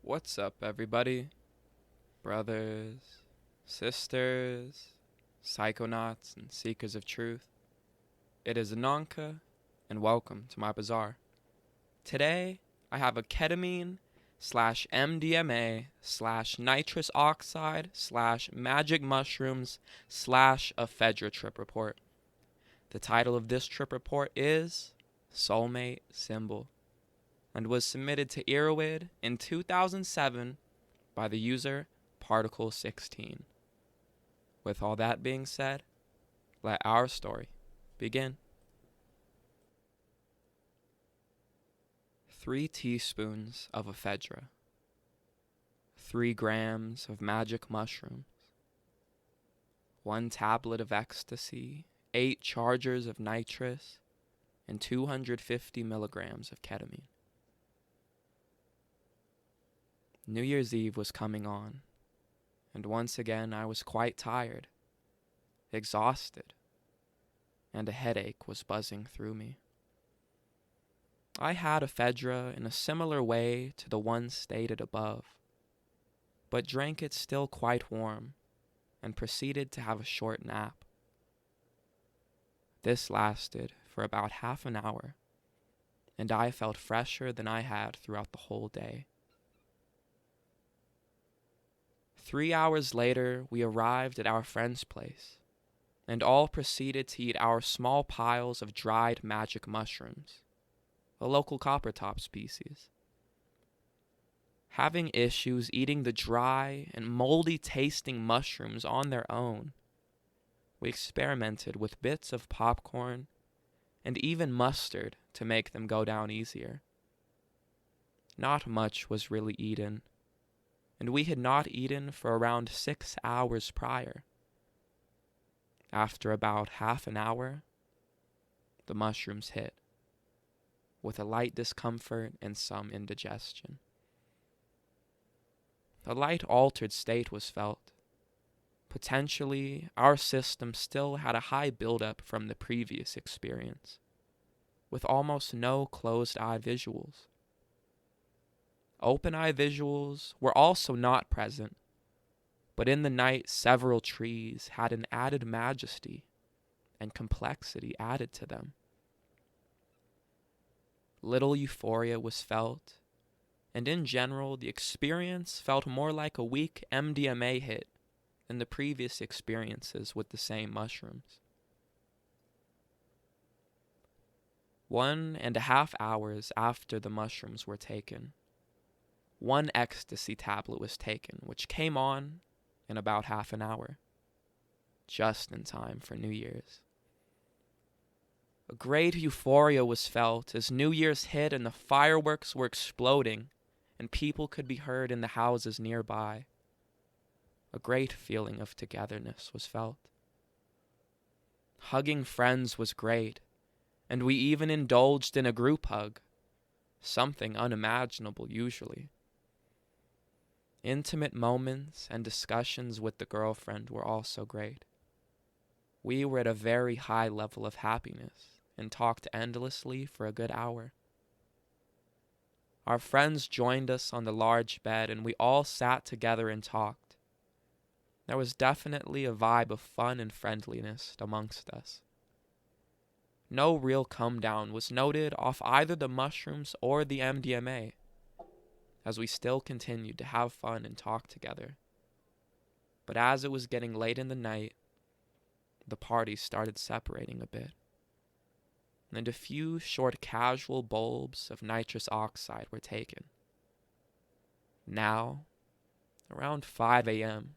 What's up, everybody? Brothers, sisters, psychonauts, and seekers of truth. It is Ananka, and welcome to my bazaar. Today, I have a ketamine slash MDMA slash nitrous oxide slash magic mushrooms slash ephedra trip report. The title of this trip report is Soulmate Symbol, and was submitted to Erowid in 2007 by the user Particle16. With all that being said, let our story begin. 3 teaspoons of ephedra, 3 grams of magic mushrooms, 1 tablet of ecstasy, 8 chargers of nitrous, and 250 milligrams of ketamine. New Year's Eve was coming on, and once again I was quite tired, exhausted, and a headache was buzzing through me. I had ephedra in a similar way to the one stated above, but drank it still quite warm, and proceeded to have a short nap. This lasted for about half an hour, and I felt fresher than I had throughout the whole day. 3 hours later, we arrived at our friend's place, and all proceeded to eat our small piles of dried magic mushrooms, a local coppertop species. Having issues eating the dry and moldy tasting mushrooms on their own, we experimented with bits of popcorn and even mustard to make them go down easier. Not much was really eaten, and we had not eaten for around 6 hours prior. After about half an hour, the mushrooms hit, with a light discomfort and some indigestion. A light altered state was felt. Potentially, our system still had a high buildup from the previous experience, with almost no closed-eye visuals. Open-eye visuals were also not present, but in the night several trees had an added majesty and complexity added to them. Little euphoria was felt, and in general the experience felt more like a weak MDMA hit than the previous experiences with the same mushrooms. 1.5 hours after the mushrooms were taken, 1 ecstasy tablet was taken, which came on in about half an hour, just in time for New Year's. A great euphoria was felt as New Year's hit and the fireworks were exploding and people could be heard in the houses nearby. A great feeling of togetherness was felt. Hugging friends was great, and we even indulged in a group hug, something unimaginable usually. Intimate moments and discussions with the girlfriend were also great. We were at a very high level of happiness and talked endlessly for a good hour. Our friends joined us on the large bed and we all sat together and talked. There was definitely a vibe of fun and friendliness amongst us. No real come down was noted off either the mushrooms or the MDMA, as we still continued to have fun and talk together. But as it was getting late in the night, the party started separating a bit, and a few short casual bulbs of nitrous oxide were taken. Now, around 5 a.m.,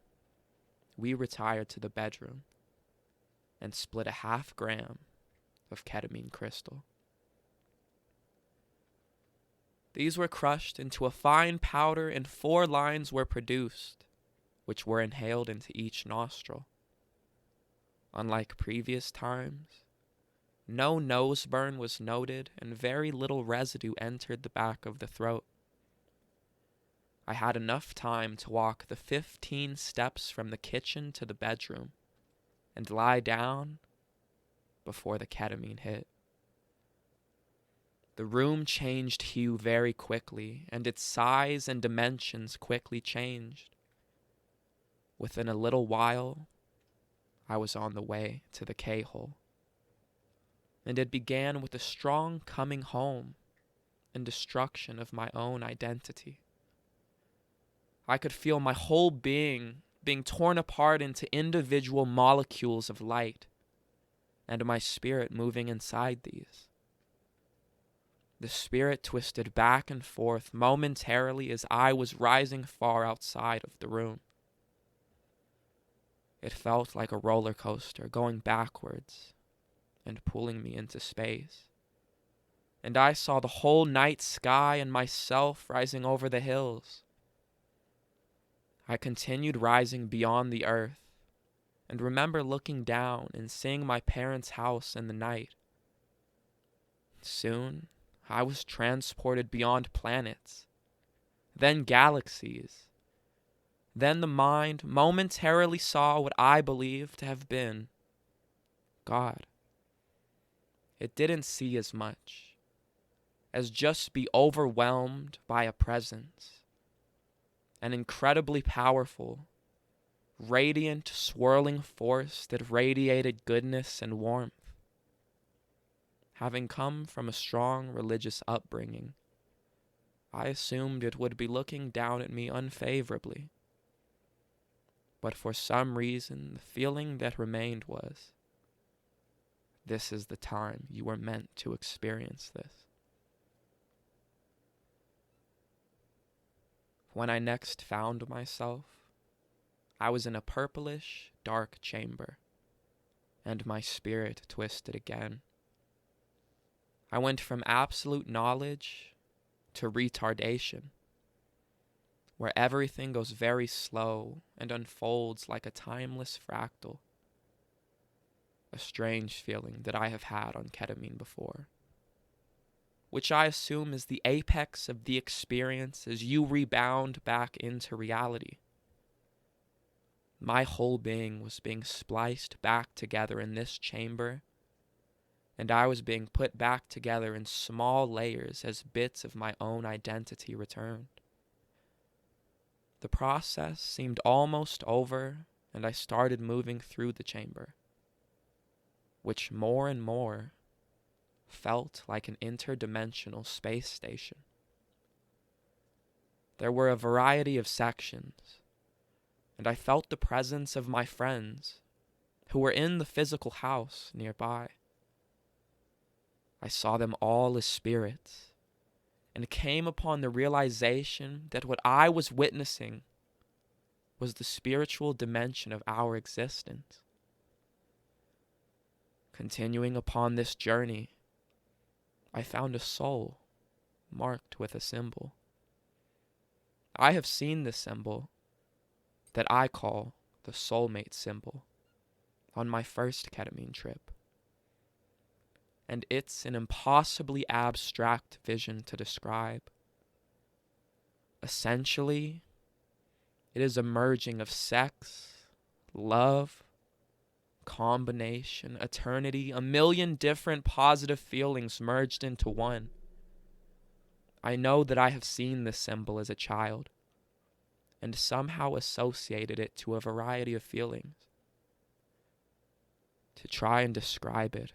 we retired to the bedroom and split a 0.5 gram of ketamine crystal. These were crushed into a fine powder and 4 lines were produced, which were inhaled into each nostril. Unlike previous times, no nose burn was noted and very little residue entered the back of the throat. I had enough time to walk the 15 steps from the kitchen to the bedroom and lie down before the ketamine hit. The room changed hue very quickly, and its size and dimensions quickly changed. Within a little while, I was on the way to the K-hole. And it began with a strong coming home and destruction of my own identity. I could feel my whole being torn apart into individual molecules of light, and my spirit moving inside these. The spirit twisted back and forth momentarily as I was rising far outside of the room. It felt like a roller coaster going backwards and pulling me into space. And I saw the whole night sky and myself rising over the hills. I continued rising beyond the earth, and remember looking down and seeing my parents' house in the night. Soon, I was transported beyond planets, then galaxies. Then the mind momentarily saw what I believed to have been God. It didn't see as much as just be overwhelmed by a presence, an incredibly powerful, radiant, swirling force that radiated goodness and warmth. Having come from a strong religious upbringing, I assumed it would be looking down at me unfavorably. But for some reason, the feeling that remained was, this is the time you were meant to experience this. When I next found myself, I was in a purplish, dark chamber, and my spirit twisted again. I went from absolute knowledge to retardation, where everything goes very slow and unfolds like a timeless fractal. A strange feeling that I have had on ketamine before, which I assume is the apex of the experience as you rebound back into reality. My whole being was being spliced back together in this chamber, and I was being put back together in small layers as bits of my own identity returned. The process seemed almost over, and I started moving through the chamber, which more and more felt like an interdimensional space station. There were a variety of sections, and I felt the presence of my friends who were in the physical house nearby. I saw them all as spirits, and came upon the realization that what I was witnessing was the spiritual dimension of our existence. Continuing upon this journey, I found a soul marked with a symbol. I have seen this symbol that I call the Soulmate Symbol on my first ketamine trip. And it's an impossibly abstract vision to describe. Essentially, it is a merging of sex, love, combination, eternity, a million different positive feelings merged into one. I know that I have seen this symbol as a child and somehow associated it to a variety of feelings. To try and describe it,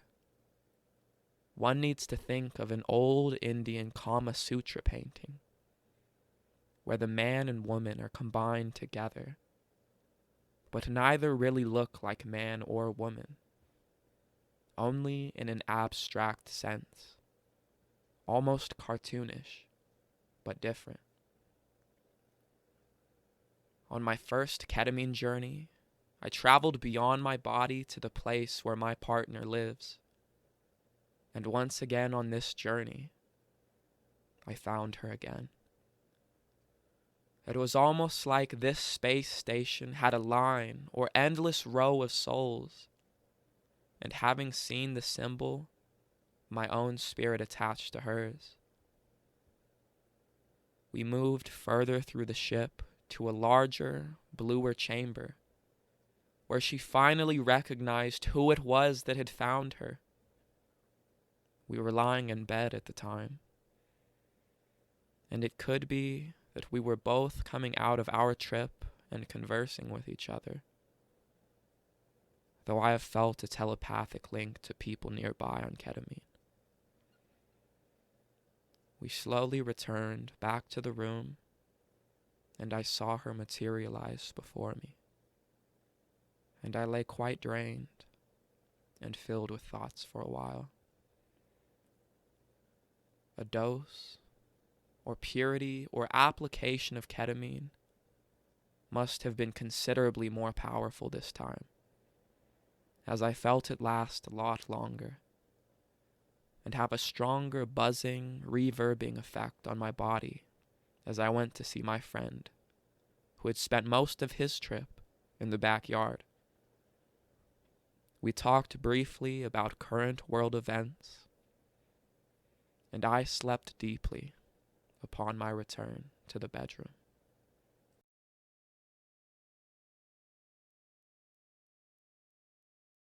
one needs to think of an old Indian Kama Sutra painting where the man and woman are combined together, but neither really look like man or woman, only in an abstract sense, almost cartoonish, but different. On my first ketamine journey, I traveled beyond my body to the place where my partner lives. And once again on this journey, I found her again. It was almost like this space station had a line or endless row of souls, and having seen the symbol, my own spirit attached to hers. We moved further through the ship to a larger, bluer chamber, where she finally recognized who it was that had found her. We were lying in bed at the time, and it could be that we were both coming out of our trip and conversing with each other, though I have felt a telepathic link to people nearby on ketamine. We slowly returned back to the room, and I saw her materialize before me. And I lay quite drained and filled with thoughts for a while. A dose, or purity, or application of ketamine must have been considerably more powerful this time, as I felt it last a lot longer and have a stronger buzzing, reverbing effect on my body as I went to see my friend, who had spent most of his trip in the backyard. We talked briefly about current world events, and I slept deeply upon my return to the bedroom.